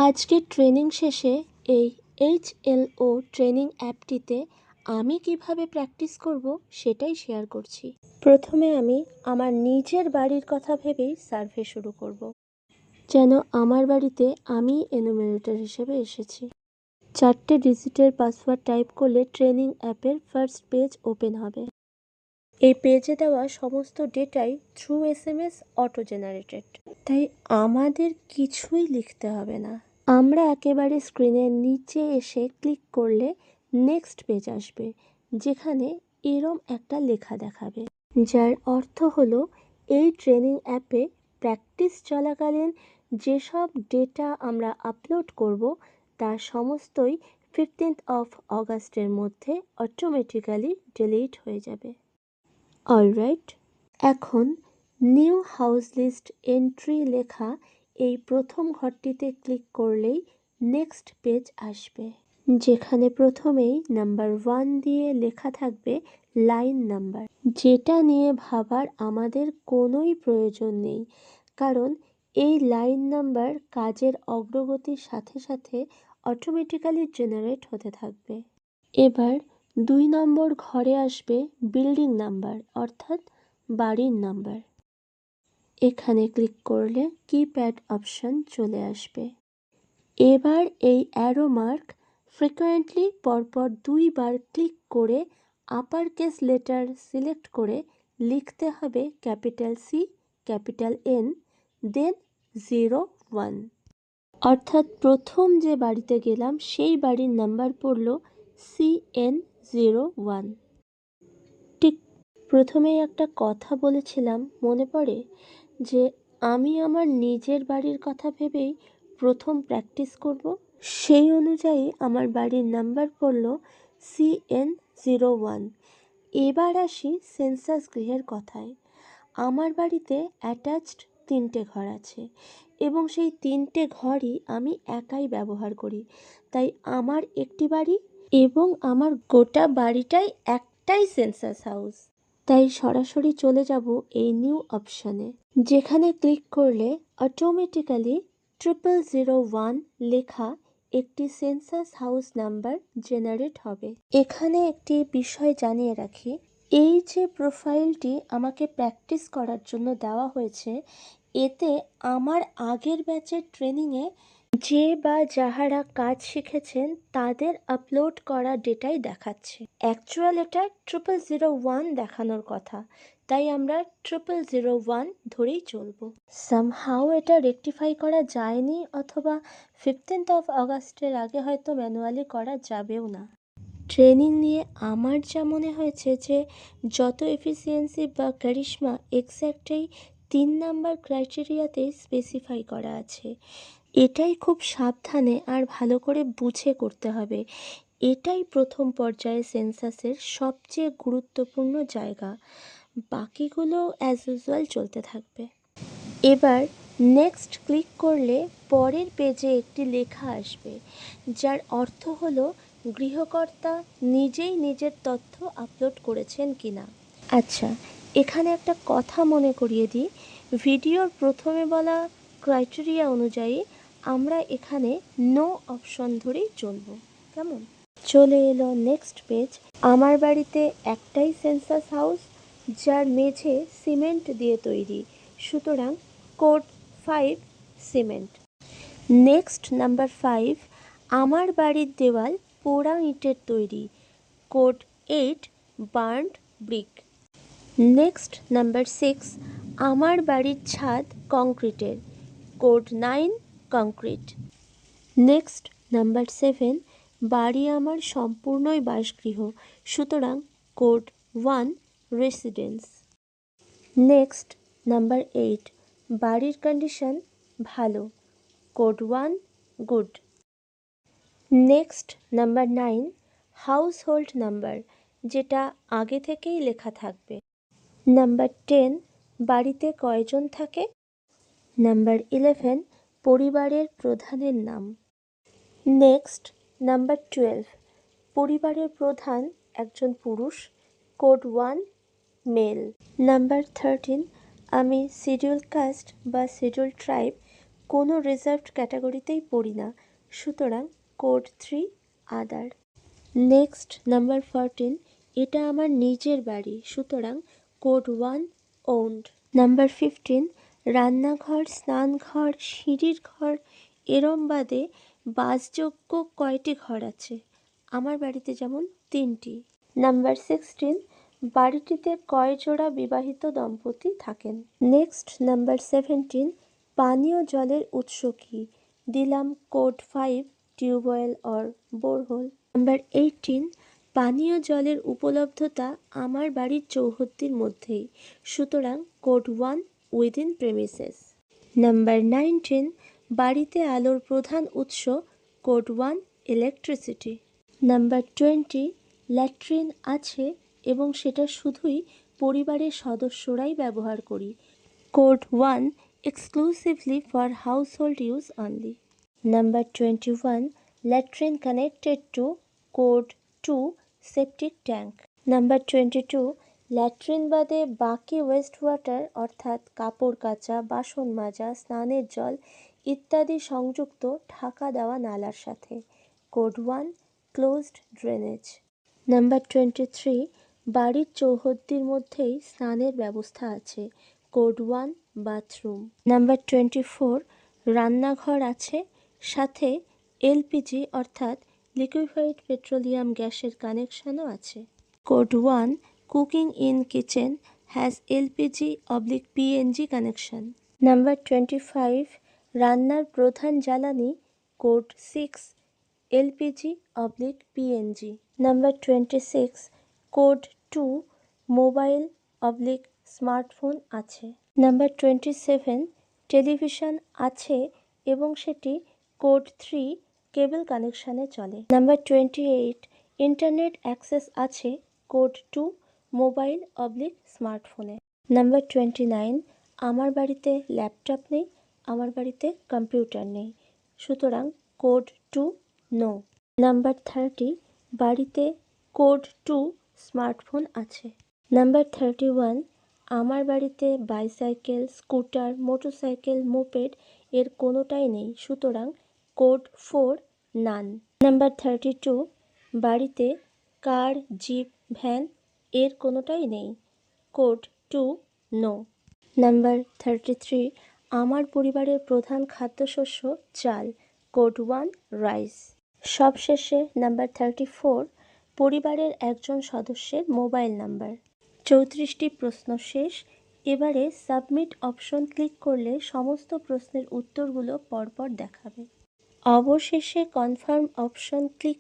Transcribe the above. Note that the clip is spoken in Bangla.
আজকের ট্রেনিং শেষে এই HLO ট্রেনিং অ্যাপটিতে আমি কিভাবে প্র্যাকটিস করব সেটাই শেয়ার করছি। প্রথমে আমি আমার নিজের বাড়ির কথা ভেবেই সার্ভে শুরু করব, যেন আমার বাড়িতে আমি এনুমারেটর হিসেবে এসেছি। 4টে ডিজিটের পাসওয়ার্ড টাইপ করলে ট্রেনিং অ্যাপের ফার্স্ট পেজ ওপেন হবে। এই পেজে দেওয়া সমস্ত ডেটাই থ্রু SMS অটো জেনারেটেড, তাই আমাদের কিছুই লিখতে হবে না। আমরা একেবারে স্ক্রিনের নিচে এসে ক্লিক করলে নেক্সট পেজ আসবে, যেখানে এরম একটা লেখা দেখাবে, যার অর্থ হলো এই ট্রেনিং অ্যাপে প্র্যাকটিস চলাকালীন যেসব ডেটা আমরা আপলোড করব তার সমস্তই 15th of Augustের মধ্যে অটোমেটিক্যালি ডিলিট হয়ে যাবে। অলরাইট, এখন নিউ হাউস লিস্ট এন্ট্রি লেখা এই প্রথম ঘরটিতে ক্লিক করলেই নেক্সট পেজ আসবে, যেখানে প্রথমেই নাম্বার 1 দিয়ে লেখা থাকবে লাইন নাম্বার, যেটা নিয়ে ভাবার আমাদের কোনোই প্রয়োজন নেই, কারণ এই লাইন নাম্বার কাজের অগ্রগতির সাথে সাথে অটোমেটিক্যালি জেনারেট হতে থাকবে। এবার 2 নম্বর ঘরে আসবে বিল্ডিং নাম্বার, অর্থাৎ বাড়ির নাম্বার। এখানে ক্লিক করলে কিপ্যাড অপশন চলে আসবে। এবার এই অ্যারো মার্ক ফ্রিকোয়েন্টলি পরপর 2 বার ক্লিক করে আপার কেস লেটার সিলেক্ট করে লিখতে হবে ক্যাপিটাল C, ক্যাপিটাল N, দেন 01। অর্থাৎ প্রথম যে বাড়িতে গেলাম সেই বাড়ির নাম্বার পড়ল CN01। ঠিক প্রথমেই একটা কথা বলেছিলাম, মনে পড়ে, যে আমি আমার নিজের বাড়ির কথা ভেবেই প্রথম প্র্যাকটিস করব। সেই অনুযায়ী আমার বাড়ির নাম্বার পড়ল CN01। এবার আসি সেন্সাস গৃহের কথায়। আমার বাড়িতে অ্যাটাচড 3টে ঘর আছে এবং সেই 3টে ঘরই আমি একাই ব্যবহার করি, তাই আমার একটি বাড়ি এবং আমার গোটা বাড়িটাই একটাই সেন্সাস হাউস। তাই সরাসরি চলে যাব এই নিউ অপশানে, যেখানে ক্লিক করলে অটোমেটিক্যালি 0001 লেখা একটি সেন্সাস হাউস নাম্বার জেনারেট হবে। এখানে একটি বিষয় জানিয়ে রাখি, এই যে প্রোফাইলটি আমাকে প্র্যাকটিস করার জন্য দেওয়া হয়েছে, এতে আমার আগের ব্যাচের ট্রেনিংয়ে যে বা যাহারা কাজ শিখেছেন তাদের আপলোড করা ডেটাই দেখাচ্ছে। অ্যাকচুয়াল এটা 0001 দেখানোর কথা, তাই আমরা 0001 ধরেই চলবো। সামহাও এটা রেকটিফাই করা যায়নি, অথবা 15th of Augustের আগে হয়তো ম্যানুয়ালি করা যাবেও না। ট্রেনিং নিয়ে আমার যা মনে হয়েছে যে যত এফিসিয়েন্সি বা ক্যারিশমা এক্স্যাক্ট এই 3 নাম্বার ক্রাইটেরিয়াতেই স্পেসিফাই করা আছে। এটাই খুব সাবধানে আর ভালো করে বুঝে করতে হবে। এটাই প্রথম পর্যায়ে সেন্সাসের সবচেয়ে গুরুত্বপূর্ণ জায়গা, বাকিগুলো অ্যাজ ইউজুয়াল চলতে থাকবে। এবার নেক্সট ক্লিক করলে পরের পেজে একটি লেখা আসবে, যার অর্থ হলো গৃহকর্তা নিজেই নিজের তথ্য আপলোড করেছেন কিনা। আচ্ছা, এখানে একটা কথা মনে করিয়ে দিই, ভিডিওর প্রথমে বলা ক্রাইটেরিয়া অনুযায়ী আমরা এখানে নো অপশন ধরেই চলব। কেমন? চলে এলো নেক্সট পেজ। আমার বাড়িতে একটাই সেন্সাস হাউস, যার মেঝে সিমেন্ট দিয়ে তৈরি, সুতরাং কোড 5 সিমেন্ট। নেক্সট নাম্বার 5, আমার বাড়ির দেওয়াল পোড়া ইটের তৈরি, code 8 burned brick. Next number 6, আমার বাড়ির ছাদ কংক্রিটের, কোড 9 কংক্রিট। নেক্সট নাম্বার 7, বাড়ি আমার সম্পূর্ণই বাসগৃহ, সুতরাং কোড 1 রেসিডেন্স। নেক্সট নাম্বার 8, বাড়ির কন্ডিশন ভালো, code 1 good. Next number 9, house hold number, যেটা আগে থেকেই লেখা থাকবে। নাম্বার 10, বাড়িতে কয়জন থাকে। নাম্বার 11, পরিবারের প্রধানের নাম। নেক্সট নাম্বার 12, পরিবারের প্রধান একজন পুরুষ, কোড 1 মেল। নাম্বার 13, আমি শিডিউল কাস্ট বা শিডিউল ট্রাইব, কোনো রিজার্ভড ক্যাটাগরিতেই পড়ি না, সুতরাং কোড 3 আদার। নেক্সট নাম্বার 14, এটা আমার নিজের বাড়ি, সুতরাং কোড 1 ওন্ড। নাম্বার 15, রান্নাঘর, স্নানঘর, সিঁড়ির ঘর এরম বাদে বাসযোগ্য কয়টি ঘর আছে? আমার বাড়িতে যেমন 3টি। নাম্বার 16, বাড়িটিতে কয় জোড়া বিবাহিত দম্পতি থাকেন? নেক্সট নাম্বার 17, পানীয় জলের উৎস কি? দিলাম code 5 tubewell or borehole. Number 18, পানীয় জলের উপলব্ধতা আমার বাড়ির চৌহদ্দির মধ্যেই, সুতরাং কোড 1 উইদিন প্রেমিসেস। নাম্বার 19, বাড়িতে আলোর প্রধান উৎস কোড 1 ইলেকট্রিসিটি। নাম্বার 20, ল্যাট্রিন আছে এবং সেটা শুধুই পরিবারের সদস্যরাই ব্যবহার করি, code 1 exclusively for household use only. Number 21, latrine connected to code 2 septic tank. Number 22, latrine বাদে বাকি ওয়েস্ট ওয়াটার অর্থাৎ কাপড় কাচা, বাসন মাজা, স্নানের জল ইত্যাদি সংযুক্ত ঢাকা দেওয়া নালার সাথে, কোড 1 ক্লোজড ড্রেনেজ। নাম্বার 23, বাড়ির চৌহদ্দির মধ্যেই স্নানের ব্যবস্থা আছে, কোড 1 বাথরুম। নাম্বার 24, রান্নাঘর আছে, সাথে এলপিজি অর্থাৎ লিকুইফাইড পেট্রোলিয়াম গ্যাসের কানেকশনও আছে, code 1 cooking in kitchen has LPG PNG connection. Number 25, রান্নার প্রধান জ্বালানি, code 6 LPG PNG. Number 26, code 2 mobile smartphone আছে। নাম্বার 27, টেলিভিশন আছে এবং সেটি কোড 3 কেবল কানেকশানে চলে। নাম্বার 28, ইন্টারনেট অ্যাক্সেস আছে, কোড 2 মোবাইল/স্মার্টফোনে। নাম্বার 29, আমার বাড়িতে ল্যাপটপ নেই, আমার বাড়িতে কম্পিউটার নেই, সুতরাং কোড 2 নো। নাম্বার 30, বাড়িতে কোড 2 স্মার্টফোন আছে। নাম্বার 31, আমার বাড়িতে বাইসাইকেল, স্কুটার, মোটরসাইকেল, মোপেড এর কোনোটাই নেই, সুতরাং কোড 4 নান। নাম্বার 32, বাড়িতে কার, জিপ, ভ্যান এর কোনোটাই নেই, কোড 2 নো। নাম্বার 33, আমার পরিবারের প্রধান খাদ্যশস্য চাল, কোড 1 রাইস। সবশেষে নাম্বার 34, পরিবারের একজন সদস্যের মোবাইল নাম্বার। 34টি প্রশ্ন শেষ। এবারে সাবমিট অপশন ক্লিক করলে সমস্ত প্রশ্নের উত্তরগুলো পরপর দেখাবে। অবশেষে কনফার্ম অপশন ক্লিক